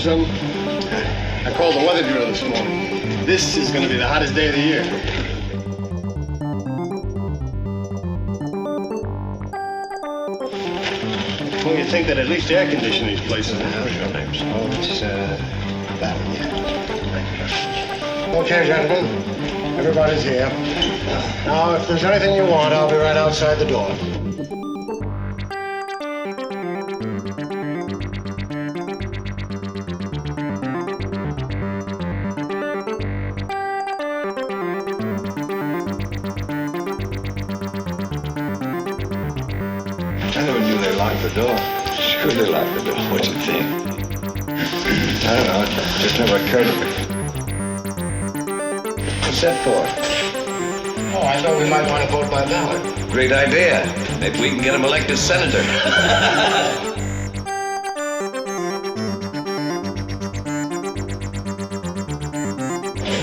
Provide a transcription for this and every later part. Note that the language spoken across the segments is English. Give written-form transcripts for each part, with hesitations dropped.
know something? I called the weather bureau this morning. This is going to be the hottest day of the year. Well, you'd think that at least air condition these places. How's your name, sir? Oh, it's Valiant. Okay, gentlemen. Everybody's here. Now, if there's anything you want, I'll be right outside the door. I never knew they locked the door. Sure they locked the door. What you think? I don't know. It just never occurred to me. What's that for? Oh, I thought we might want to vote by ballot. Great idea. Maybe we can get him elected senator.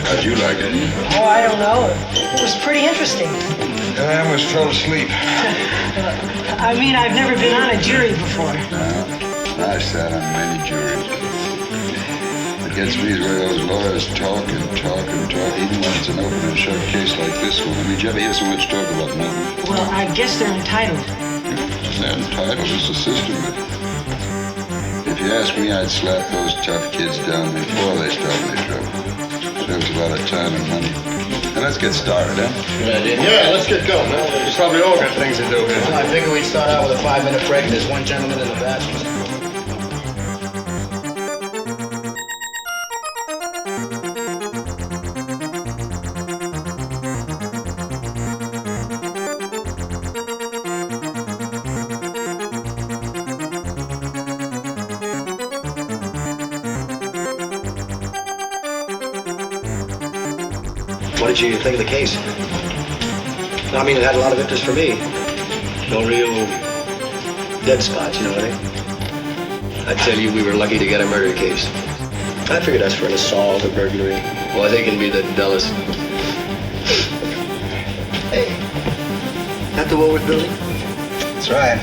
How'd you like it? Oh, I don't know. It was pretty interesting. I almost fell asleep. I mean, I've never been on a jury before. I sat on many juries. What gets me is where those lawyers talk and talk and talk, even when it's an open and shut case like this one. I mean, did you ever hear so much talk about nothing? Well, I guess they're entitled. They're entitled. It's a system. But if you ask me, I'd slap those tough kids down before they start their trouble. Saves a lot of time and money. Now let's get started, huh? Good idea. Yeah, let's get going. Huh? You probably all got things to do here. Well, I figured we'd start out with a 5-minute break. There's one gentleman in the bathroom. What did you think of the case? I mean, it had a lot of interest for me. No real dead spots, you know what I mean? I tell you, we were lucky to get a murder case. I figured that's for an assault or burglary. Well, they can be the dullest. Hey, that the Woolworth building? That's right.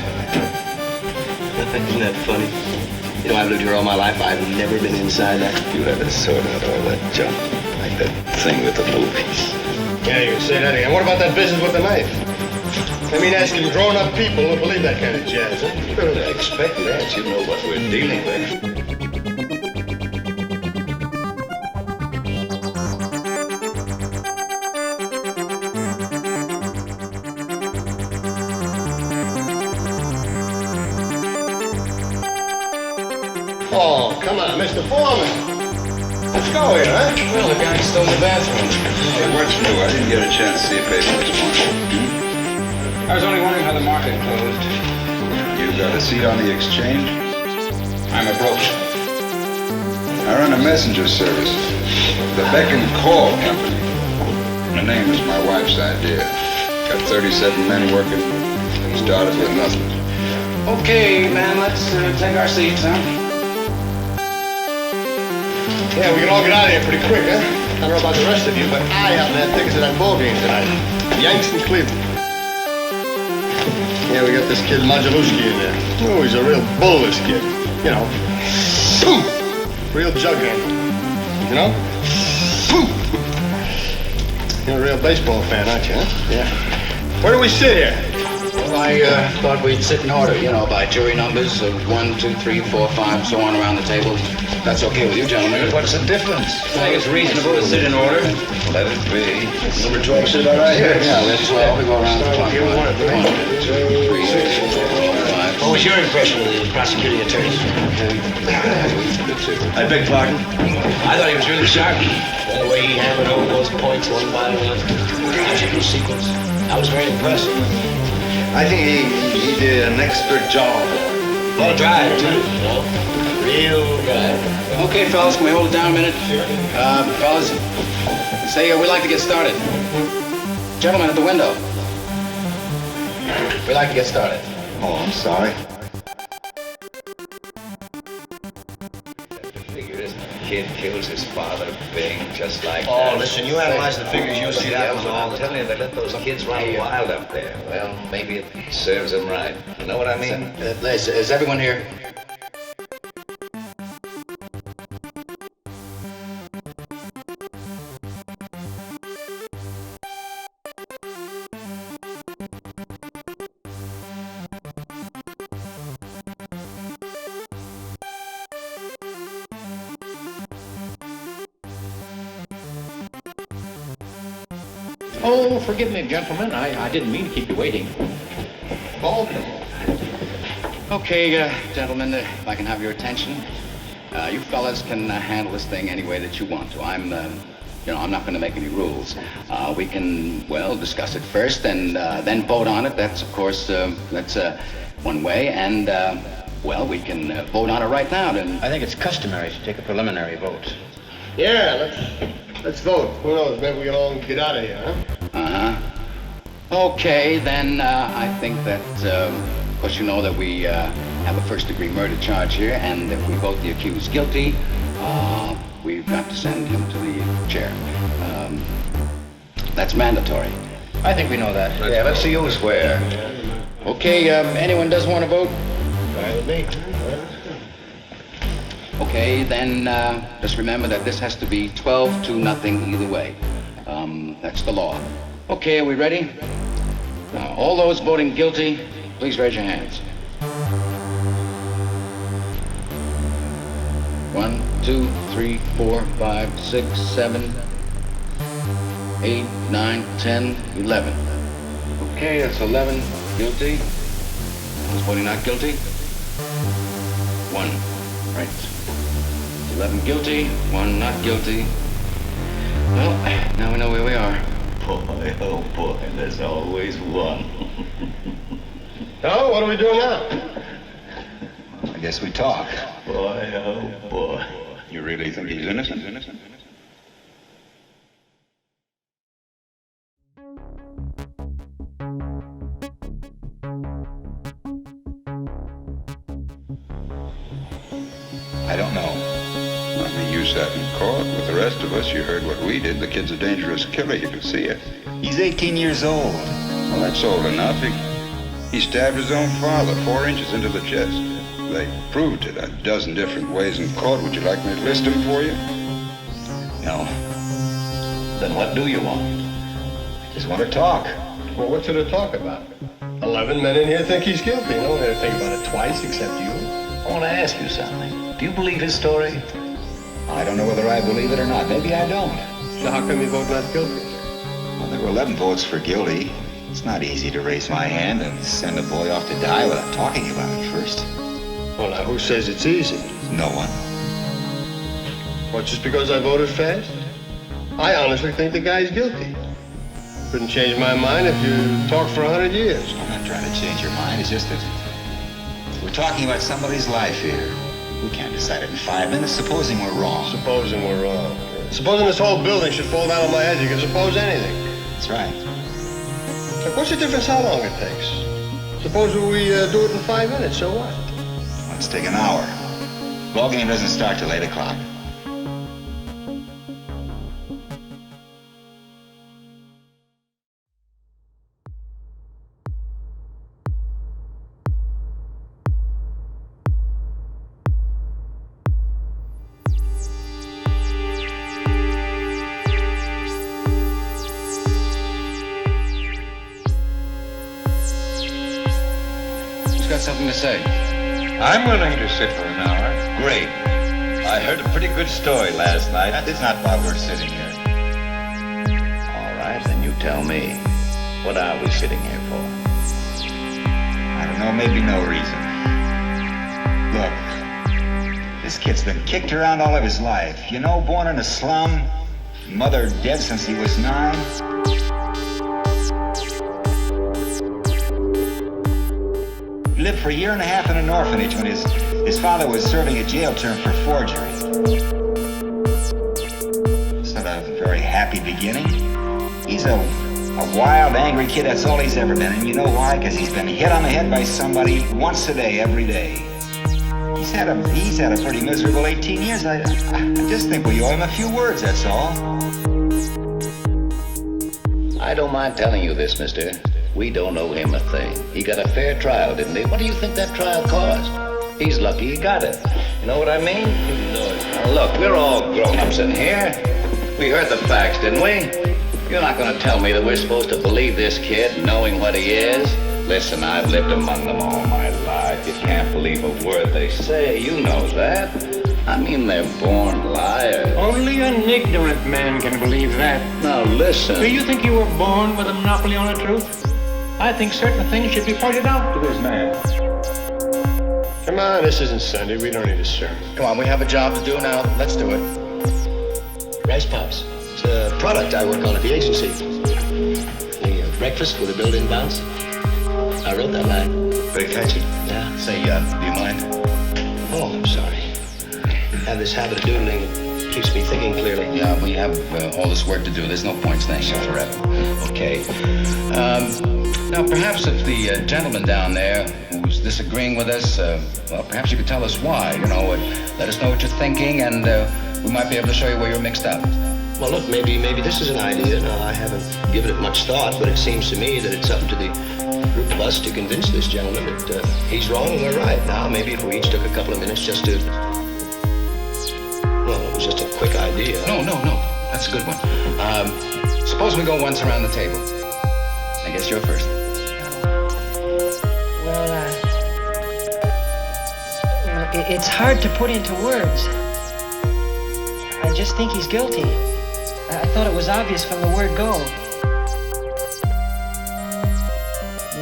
Isn't that funny? You know, I've lived here all my life. I've never been inside that. You had to sort out all that junk. Like that thing with the movies. Yeah, you can say that again. What about that business with the knife? I mean, asking grown-up people to believe that kind of jazz, huh? Well, I expect that. You know what we're dealing with. Oh, come on, Mr. Foreman. Let's go here, huh? Well, the guy's still in the bathroom. Hey, what's new? I didn't get a chance to see a paper this morning. I was only wondering how the market closed. You got a seat on the exchange? I'm a broker. I run a messenger service. The Beck and Call Company. The name is my wife's idea. Got 37 men working. Started with nothing. Okay, man, let's take our seats, huh? Yeah, we can all get out of here pretty quick, huh? I don't know about the rest of you, but I happen to have tickets to that ball game tonight. Yanks and Cleveland. Yeah, we got this kid Majalewski in there. Oh, he's a real bull, this kid. You know, boom! Real jug handle. You know? Boom! You're a real baseball fan, aren't you, huh? Yeah. Where do we sit here? Well, I thought we'd sit in order, you know, by jury numbers of 1, 2, 3, 4, 5, so on around the table. That's okay with you, gentlemen. What's the difference? I think it's reasonable to sit in order. Let it be. Number 12 sit all right here. Yeah, let's 12. We go around the clock. 1, 2, 3, 4, 5. What was your impression of the prosecuting attorney? I beg pardon? I thought he was really sharp. The way he hammered over those points one by one. Logical sequence. That was very impressive. I think he did an expert job. A lot of drive, too, you know? Real drive. Okay, fellas, can we hold it down a minute? Fellas, say we'd like to get started. Gentlemen at the window. We'd like to get started. Oh, I'm sorry. Kid kills his father, bing, just like that. Oh, listen, you analyze the figures, you'll see that was all I'm telling you, they let those kids run wild up there. Well, maybe it serves them right. You know what I mean? Is everyone here? Oh, forgive me, gentlemen. I didn't mean to keep you waiting. Baltimore. Okay, gentlemen, if I can have your attention. You fellas can handle this thing any way that you want to. I'm not going to make any rules. We can, well, discuss it first and then vote on it. That's, of course, that's one way. And, well, we can vote on it right now. Then I think it's customary to take a preliminary vote. Yeah, let's vote. Who knows? Maybe we can all get out of here, huh? Uh-huh. Okay, then I think that, of course, you know that we have a first-degree murder charge here, and if we vote the accused guilty, we've got to send him to the chair. That's mandatory. I think we know that. Let's see who's where. Okay, anyone doesn't want to vote? Fine with me. Okay, then just remember that this has to be 12-0 either way. That's the law. Okay, are we ready? All those voting guilty, please raise your hands. 1, 2, 3, 4, 5, 6, 7, 8, 9, 10, 11. Okay, that's 11 guilty. Who's voting not guilty? 1. Right. 11 guilty, 1 not guilty. Well, now we know where we are. Boy, oh boy, there's always one. So, what are we doing now? I guess we talk. Boy, oh boy. You really think he's innocent? I don't know. I mean, you sat in court with the rest of us. You heard what we did. The kid's a dangerous killer. You could see it. He's 18 years old. Well, that's old enough. He stabbed his own father 4 inches into the chest. They proved it a dozen different ways in court. Would you like me to list them for you? No. Then what do you want? I just want to talk. Well, what's there to talk about? 11 men in here think he's guilty. No one had to think about it twice except you. I want to ask you something. Do you believe his story? I don't know whether I believe it or not. Maybe I don't. So how come you vote not guilty? Well, there were 11 votes for guilty. It's not easy to raise my hand and send a boy off to die without talking about it first. Well, now, who says it's easy? No one. What, just because I voted fast? I honestly think the guy's guilty. Couldn't change my mind if you talked for 100 years. I'm not trying to change your mind. It's just that we're talking about somebody's life here. We can't decide it in 5 minutes, supposing we're wrong. Supposing we're wrong. Supposing this whole building should fall down on my head, you can suppose anything. That's right. Like, what's the difference how long it takes? Suppose we do it in 5 minutes, so what? Let's take an hour. Ball game doesn't start till 8 o'clock. Who's got something to say? I'm willing to sit for an hour. Great. I heard a pretty good story last night. That's not why we're sitting here. All right, then you tell me. What are we sitting here for? I don't know, maybe no reason. Look, this kid's been kicked around all of his life. You know, born in a slum, mother dead since he was 9. Lived for a year and a half in an orphanage when his father was serving a jail term for forgery. It's not a very happy beginning. He's a wild, angry kid. That's all he's ever been. And you know why? Because he's been hit on the head by somebody once a day, every day. He's had a pretty miserable 18 years. I just think we owe him a few words, that's all. I don't mind telling you this, mister. We don't owe him a thing. He got a fair trial, didn't he? What do you think that trial cost? He's lucky he got it. You know what I mean? Now look, we're all grown-ups in here. We heard the facts, didn't we? You're not going to tell me that we're supposed to believe this kid knowing what he is? Listen, I've lived among them all my life. You can't believe a word they say. You know that. I mean, they're born liars. Only an ignorant man can believe that. Now listen. Do you think you were born with a monopoly on the truth? I think certain things should be pointed out to this man. Come on, this isn't Sunday. We don't need a sermon. Come on, we have a job to do now. Let's do it. Rice Pops. It's a product I work on at the agency. The breakfast with a built-in bounce. I wrote that line. Very catchy. Yeah. Say, do you mind? Oh, I'm sorry. I have this habit of doodling. It keeps me thinking clearly. Yeah, we have all this work to do. There's no point staying here forever. Okay. Now, perhaps if the gentleman down there who's disagreeing with us, well, perhaps you could tell us why. You know, let us know what you're thinking, and we might be able to show you where you're mixed up. Well, look, maybe this is an idea. Now, I haven't given it much thought, but it seems to me that it's up to the group of us to convince this gentleman that he's wrong and we're right. Now, maybe if we each took a couple of minutes just to... Well, it was just a quick idea. No. That's a good one. Suppose we go once around the table. I guess you're first. Well, it's hard to put into words. I just think he's guilty. I thought it was obvious from the word go.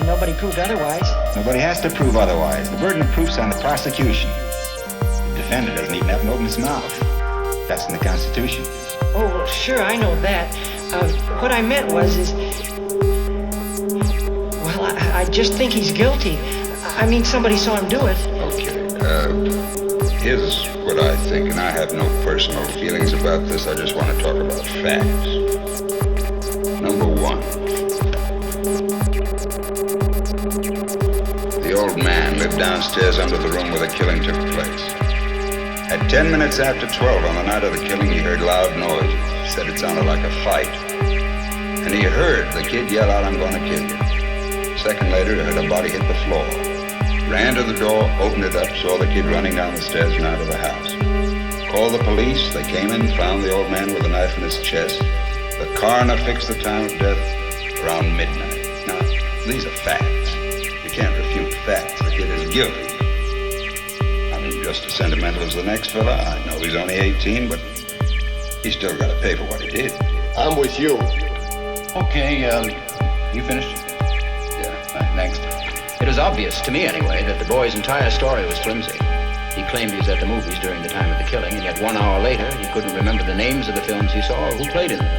Nobody proved otherwise. Nobody has to prove otherwise. The burden of proof's on the prosecution. The defendant doesn't even have to open his mouth. That's in the Constitution. Oh, well, sure, I know that. What I meant was, well, I just think he's guilty. I mean, somebody saw him do it. Okay, here's what I think, and I have no personal feelings about this. I just want to talk about facts. Number one, the old man lived downstairs under the room where the killing took place. At 10 minutes after 12 on the night of the killing, he heard loud noise. He said it sounded like a fight. And he heard the kid yell out, "I'm going to kill you." A second later, he heard a body hit the floor. Ran to the door, opened it up, saw the kid running down the stairs and out of the house. Called the police. They came in, found the old man with a knife in his chest. The coroner fixed the time of death around midnight. Now, these are facts. You can't refute facts. The kid is guilty. Just as sentimental as the next fella. I know he's only 18, but he's still got to pay for what he did. I'm with you. Okay, you finished? Yeah, right, next. It is obvious, to me anyway, that the boy's entire story was flimsy. He claimed he was at the movies during the time of the killing, and yet 1 hour later, he couldn't remember the names of the films he saw or who played in them.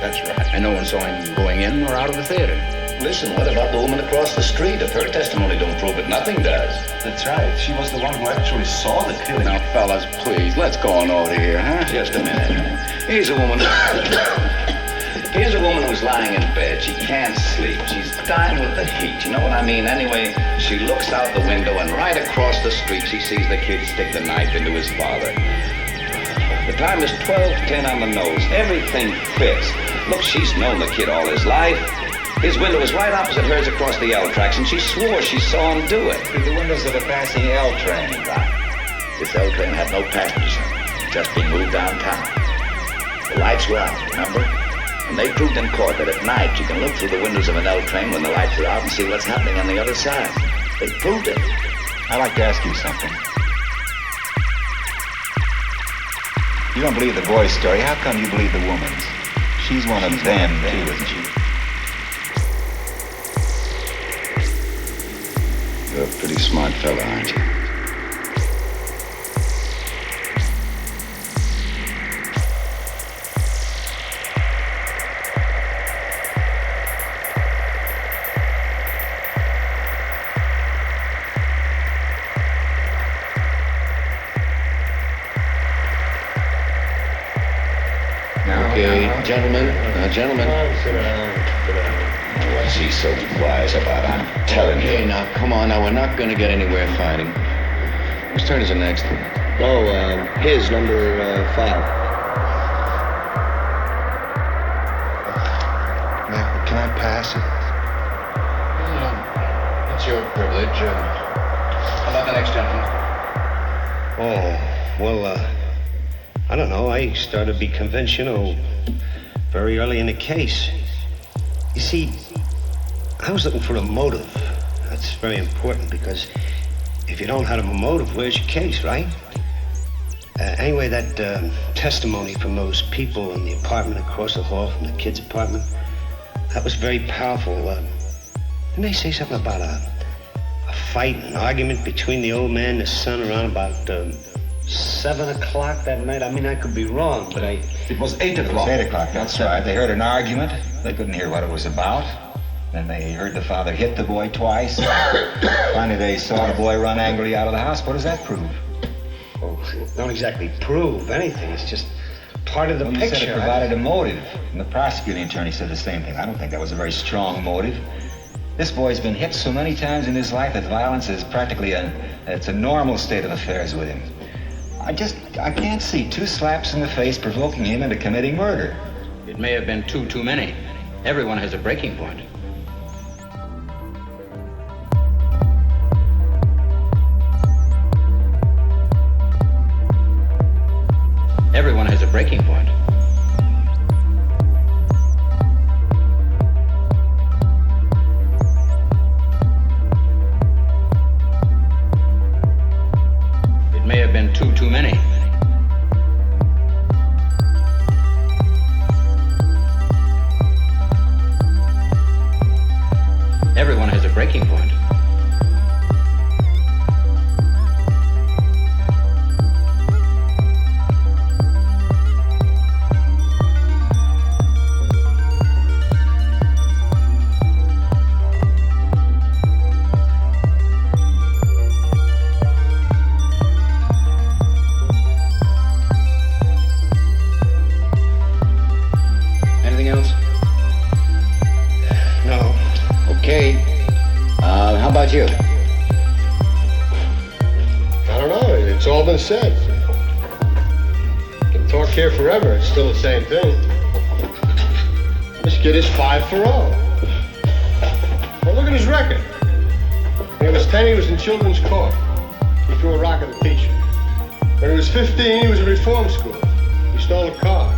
That's right. And no one saw him going in or out of the theater. Listen, what about the woman across the street? If her testimony don't prove it, nothing does. That's right. She was the one who actually saw the killing. Now, fellas, please, let's go on over here, huh? Just a minute. Here's a woman. Here's a woman who's lying in bed. She can't sleep. She's dying with the heat. You know what I mean? Anyway, she looks out the window, and right across the street, she sees the kid stick the knife into his father. The time is 12:10 on the nose. Everything fits. Look, she's known the kid all his life. His window was right opposite hers across the L tracks, and she swore she saw him do it. Through the windows of a passing L train. Right. This L train had no passengers in it. Just being moved downtown. The lights were out, remember? And they proved in court that at night you can look through the windows of an L train when the lights are out and see what's happening on the other side. They proved it. I'd like to ask you something. You don't believe the boy's story. How come you believe the woman's? She's one of them, too, isn't she? You're a pretty smart fella, aren't you? Okay, gentlemen. Gentlemen. Sit down. What's he so wise about? I'm telling Hey, you. now, come on. Now, we're not going to get anywhere fighting. Whose turn is it next? Oh, his number 5. Can I pass it? Yeah, it's your privilege. How about the next gentleman? Oh, well, I don't know. I started to be convinced, very early in the case. You see, I was looking for a motive. That's very important because if you don't have a motive, where's your case, right? Anyway, that testimony from those people in the apartment across the hall from the kid's apartment, that was very powerful. Didn't they say something about a fight, an argument between the old man and his son around about 7 o'clock that night? I mean, I could be wrong, but It was 8 o'clock. It was 8 o'clock, that's right. They heard an argument. They couldn't hear what it was about. Then they heard the father hit the boy twice. Finally, they saw the boy run angrily out of the house. What does that prove? Well, don't exactly prove anything. It's just part of the picture. Said it provided a motive. And the prosecuting attorney said the same thing. I don't think that was a very strong motive. This boy's been hit so many times in his life that violence is practically it's a normal state of affairs with him. I can't see 2 slaps in the face provoking him into committing murder. It may have been too many. Everyone has a breaking point. Everyone has a breaking point. It may have been too many. Everyone has a breaking point. You? I don't know. It's all been said. Can talk here forever. It's still the same thing. This kid is 5 for 0. Well, look at his record. When he was 10, he was in children's court. He threw a rock at a teacher. When he was 15, he was in reform school. He stole a car.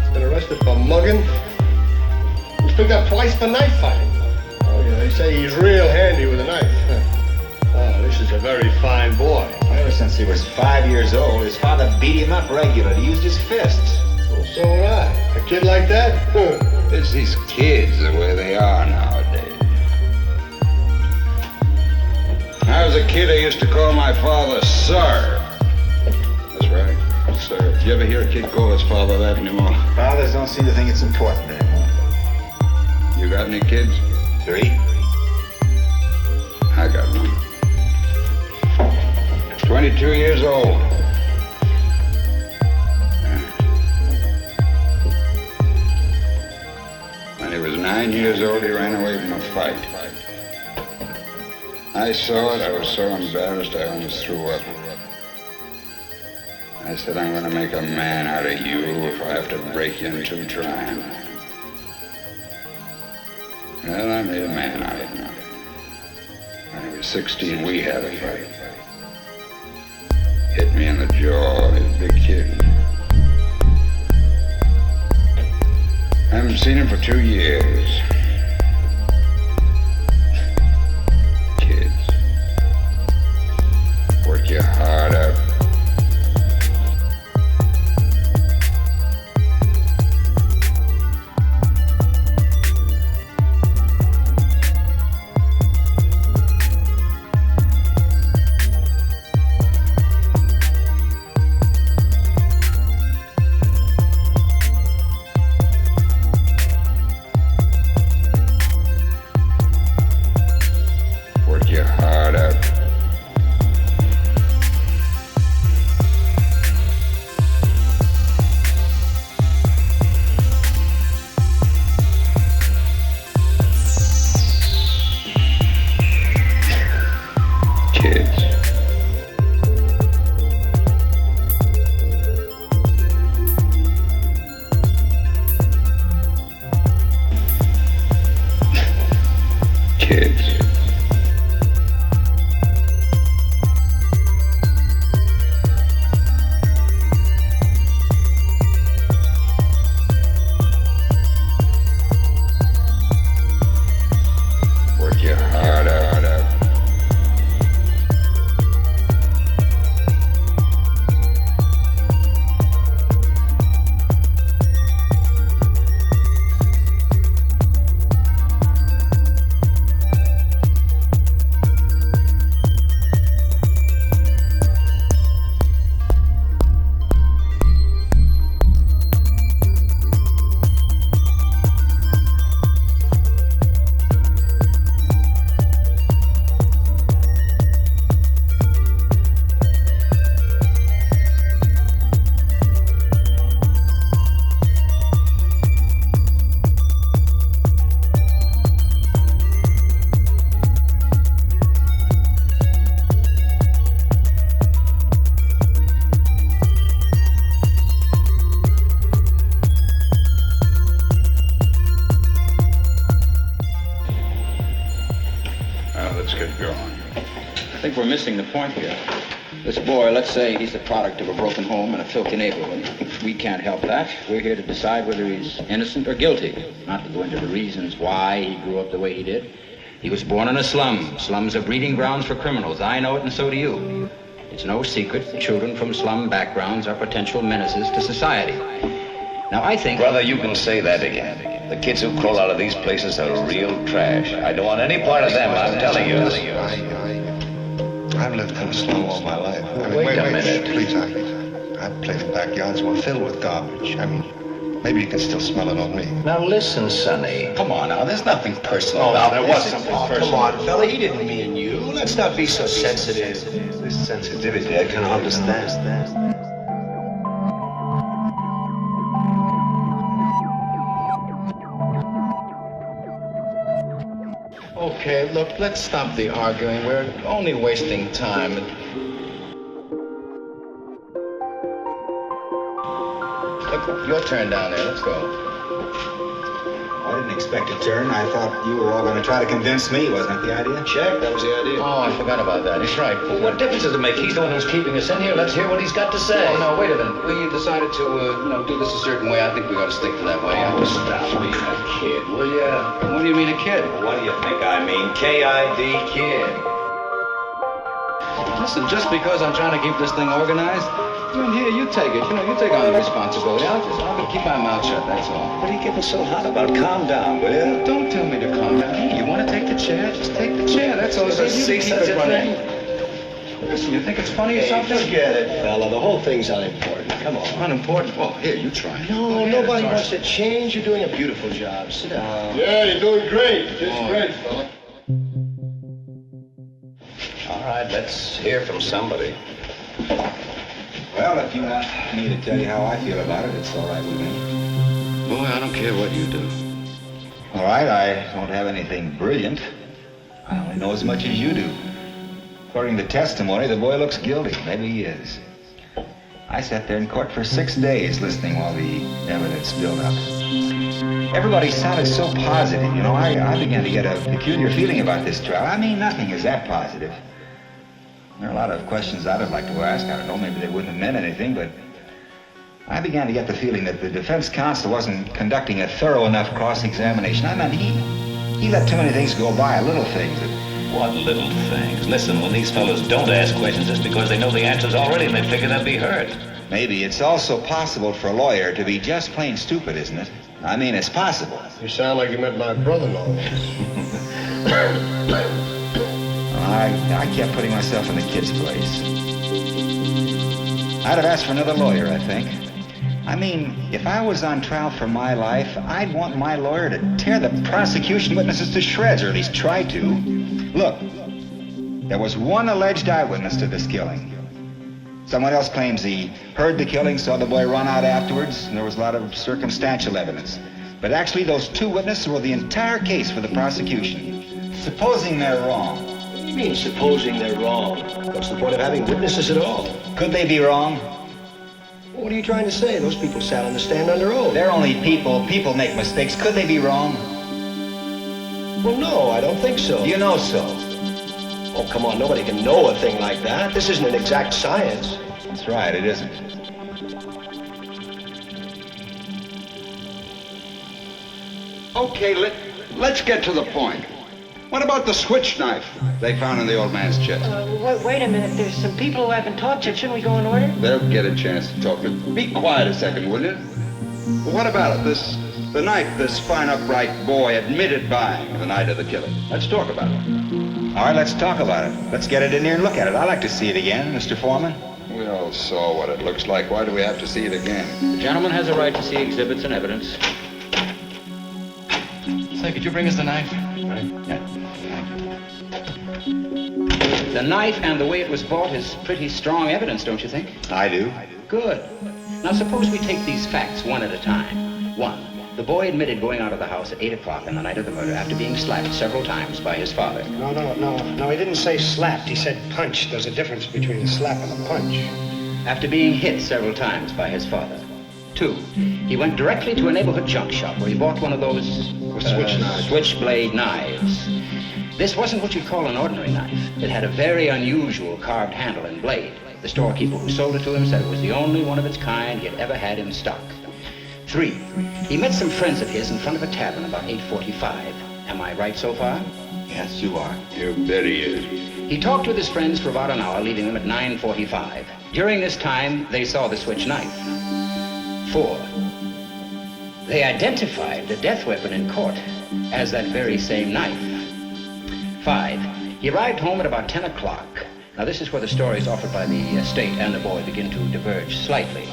He's been arrested for mugging. He was picked up twice for knife fighting. Oh, yeah, they say he's real handy with a knife. Oh, this is a very fine boy. Ever since he was 5 years old, his father beat him up regularly. He used his fists. Well, so am I. A kid like that? It's these kids the way they are nowadays. When I was a kid, I used to call my father Sir. That's right, Sir. Did you ever hear a kid call his father that anymore? Fathers don't seem to think it's important anymore. You got any kids? 3. I got one. 22 years old. When he was 9 years old, he ran away from a fight. I saw it. I was so embarrassed I almost threw up. I said, I'm going to make a man out of you if I have to break you in 2 trying. Well, I made a man out of him. When he was 16, we had a fight. Hit me in the jaw, he's a big kid. I haven't seen him for 2 years. Kids, work your heart out. get going. I think we're missing the point here. This boy, let's say he's the product of a broken home and a filthy neighborhood. We can't help that. We're here to decide whether he's innocent or guilty, not to go into the reasons why he grew up the way he did. He was born in a slum. Slums are breeding grounds for criminals. I know it, and so do you. It's no secret children from slum backgrounds are potential menaces to society. Now, I think... Brother, you can say that again. The kids who crawl out of these places are real trash. I don't want any part of them, I'm telling you. I've lived in a slum all my life. Wait a minute. Please, I've played in backyards that were filled with garbage. I mean, maybe you can still smell it on me. Now listen, Sonny. Come on now, there's nothing personal. Oh, about there this. was something personal. Come on, fella, he didn't mean you. Let's not be so sensitive. This sensitivity, I can understand. Okay, look, let's stop the arguing. We're only wasting time. Look, your turn down there. Let's go. I didn't expect a turn. I thought you were all going to try to convince me. Wasn't that the idea? Check, that was the idea. Oh, I forgot about that. He's right. Well, what difference does it make? He's the one who's keeping us in here. Let's hear what he's got to say. Oh, no, wait a minute. We decided to, do this a certain way. I think we got to stick to that way. Oh, stop being a kid, will ya? What do you mean, a kid? What do you think I mean? K-I-D, kid. Listen, just because I'm trying to keep this thing organized, here, you take it. You take on the responsibility. I'll keep my mouth shut, that's all. What are you getting so hot about? Calm down, will you? Don't tell me to calm down. You want to take the chair? Just take the chair. That's all. See such a thing? Listen, you think it's funny or something? Forget it, fella. The whole thing's unimportant. Come on. Unimportant? Well, here, you try. No, nobody wants to change. You're doing a beautiful job. Sit down. Yeah, you're doing great. Just great, fella. All right, let's hear from somebody. Well, if you want me to tell you how I feel about it, it's all right with me. Boy, I don't care what you do. All right, I don't have anything brilliant. I only know as much as you do. According to testimony, the boy looks guilty. Maybe he is. I sat there in court for 6 days listening while the evidence built up. Everybody sounded so positive. I began to get a peculiar feeling about this trial. I mean, nothing is that positive. There are a lot of questions I'd have liked to ask. I don't know, maybe they wouldn't have meant anything, but I began to get the feeling that the defense counsel wasn't conducting a thorough enough cross-examination. I mean, he let too many things go by, little things. What little things? Listen, when these fellows don't ask questions, it's because they know the answers already and they figure they'll be heard. Maybe it's also possible for a lawyer to be just plain stupid, isn't it? I mean, it's possible. You sound like you met my brother-in-law. I kept putting myself in the kid's place. I'd have asked for another lawyer, I think. I mean, if I was on trial for my life, I'd want my lawyer to tear the prosecution witnesses to shreds, or at least try to. Look, there was one alleged eyewitness to this killing. Someone else claims he heard the killing, saw the boy run out afterwards, and there was a lot of circumstantial evidence. But actually, those two witnesses were the entire case for the prosecution. Supposing they're wrong. What do you mean, supposing they're wrong? What's the point of having witnesses at all? Could they be wrong? What are you trying to say? Those people sat on the stand under oath. They're only people. People make mistakes. Could they be wrong? Well, no, I don't think so. You know so. Oh, come on, nobody can know a thing like that. This isn't an exact science. That's right, it isn't. Okay, let's get to the point. What about the switch knife they found in the old man's chest? Wait a minute. There's some people who haven't talked yet. Shouldn't we go in order? They'll get a chance to talk. Be quiet a second, will you? Well, what about it? The knife this fine, upright boy admitted buying the night of the killing. Let's talk about it. All right, let's talk about it. Let's get it in here and look at it. I'd like to see it again, Mr. Foreman. We all saw what it looks like. Why do we have to see it again? The gentleman has a right to see exhibits and evidence. Say, could you bring us the knife? Yeah. The knife and the way it was bought is pretty strong evidence, don't you think? I do. Good. Now suppose we take these facts one at a time. 1. The boy admitted going out of the house at 8 o'clock on the night of the murder after being slapped several times by his father. No, he didn't say slapped. He said punched. There's a difference between a slap and a punch. After being hit several times by his father. 2. He went directly to a neighborhood junk shop where he bought one of those Switch knives. switchblade knives. This wasn't what you'd call an ordinary knife. It had a very unusual carved handle and blade. The storekeeper who sold it to him said it was the only one of its kind he had ever had in stock. 3, he met some friends of his in front of a tavern about 8:45. Am I right so far? Yes, you are. You bet he is. He talked with his friends for about an hour, leaving them at 9:45. During this time, they saw the switch knife. 4, they identified the death weapon in court as that very same knife. 5, he arrived home at about 10 o'clock. Now, this is where the stories offered by the state and the boy begin to diverge slightly.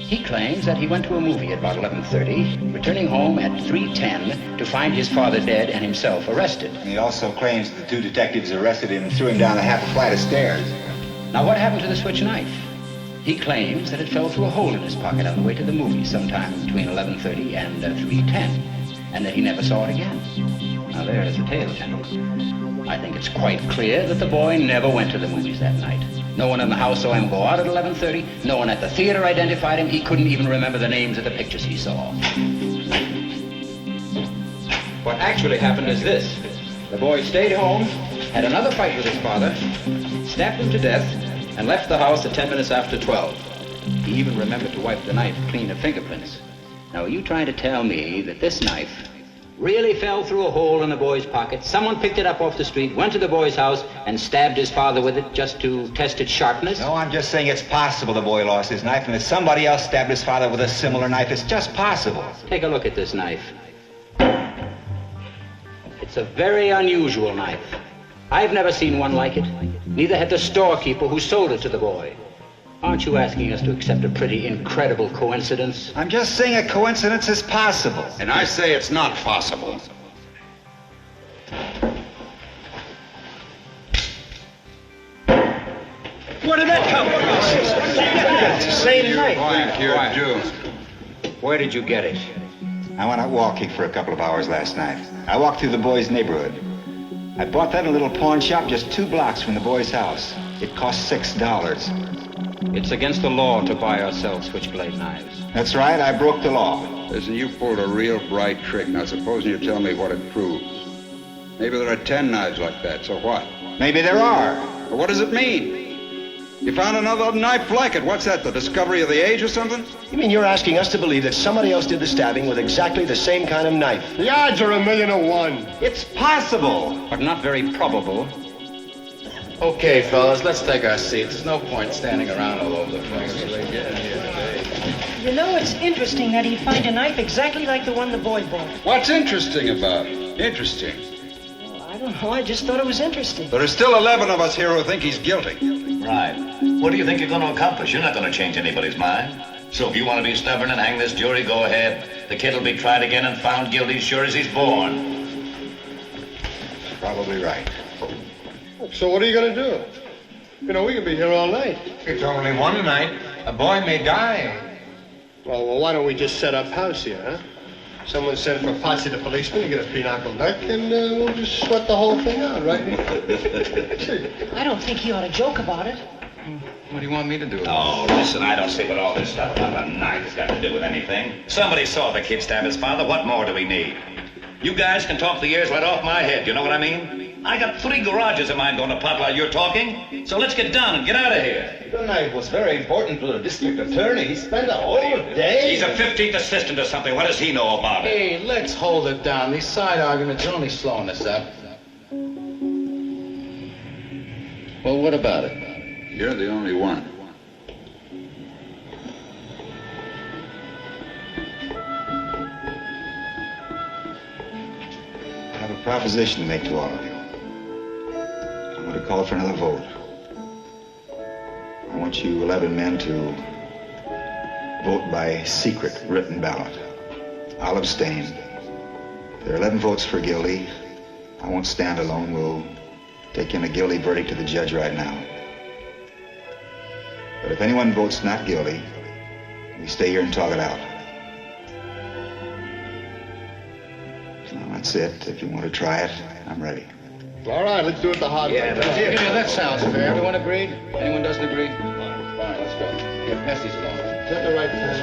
He claims that he went to a movie at about 11:30, returning home at 3:10 to find his father dead and himself arrested. He also claims the 2 detectives arrested him and threw him down a half a flight of stairs. Now, what happened to the switch knife? He claims that it fell through a hole in his pocket on the way to the movie sometime between 11:30 and 3:10, and that he never saw it again. Now, there is the tale, gentlemen. I think it's quite clear that the boy never went to the movies that night. No one in the house saw him go out at 11:30. No one at the theater identified him. He couldn't even remember the names of the pictures he saw. What actually happened is this. The boy stayed home, had another fight with his father, stabbed him to death, and left the house at 10 minutes after 12. He even remembered to wipe the knife clean of fingerprints. Now, are you trying to tell me that this knife really fell through a hole in the boy's pocket? Someone picked it up off the street, went to the boy's house, and stabbed his father with it just to test its sharpness? No, I'm just saying it's possible the boy lost his knife and that somebody else stabbed his father with a similar knife. It's just possible. Take a look at this knife. It's a very unusual knife. I've never seen one like it. Neither had the storekeeper who sold it to the boy. Aren't you asking us to accept a pretty incredible coincidence? I'm just saying a coincidence is possible. And I say it's not possible. Where did that come from? It's the same knife. Blank, you're Quiet. due. Where did you get it? I went out walking for a couple of hours last night. I walked through the boy's neighborhood. I bought that in a little pawn shop just 2 blocks from the boy's house. It cost $6. It's against the law to buy or sell switchblade knives. That's right, I broke the law. Listen, you pulled a real bright trick. Now, supposing you tell me what it proves. Maybe there are 10 knives like that, so what? Maybe there are. But what does it mean? You found another knife like it. What's that, the discovery of the age or something? You mean you're asking us to believe that somebody else did the stabbing with exactly the same kind of knife? The odds are 1,000,000 to 1. It's possible. But not very probable. Okay, fellas, let's take our seats. There's no point standing around all over the place. You know, it's interesting that he'd find a knife exactly like the one the boy bought. What's interesting about it? Interesting. Well, I don't know. I just thought it was interesting. There are still 11 of us here who think he's guilty. Right. What do you think you're going to accomplish? You're not going to change anybody's mind. So if you want to be stubborn and hang this jury, go ahead. The kid will be tried again and found guilty as sure as he's born. Probably right. So what are you going to do? You know, we could be here all night. It's only one night. A boy may die. Well, why don't we just set up house here, huh? Someone send for Potsy the policeman, you get a pinochle duck, and we'll just sweat the whole thing out, right? I don't think he ought to joke about it. What do you want me to do? Oh, listen, I don't see what all this stuff about a knife has got to do with anything. Somebody saw the kid stab his father. What more do we need? You guys can talk the ears right off my head, you know what I mean? I got 3 garages of mine going to pot while you're talking. So let's get down and get out of here. The knife was very important to the district attorney. He spent a whole day. He's a 15th assistant or something. What does he know about it? Hey, let's hold it down. These side arguments are only slowing us up. Well, what about it? You're the only one. I have a proposition to make to all of you. I'm going to call for another vote. I want you 11 men to vote by secret written ballot. I'll abstain. If there are 11 votes for guilty, I won't stand alone. We'll take in a guilty verdict to the judge right now. But if anyone votes not guilty, we stay here and talk it out. Well, that's it. If you want to try it, I'm ready. All right, let's do it the hard way. Yeah, that sounds fair. Everyone agreed? Anyone doesn't agree? Fine, let's go. Here, pass these along. Is that the right time?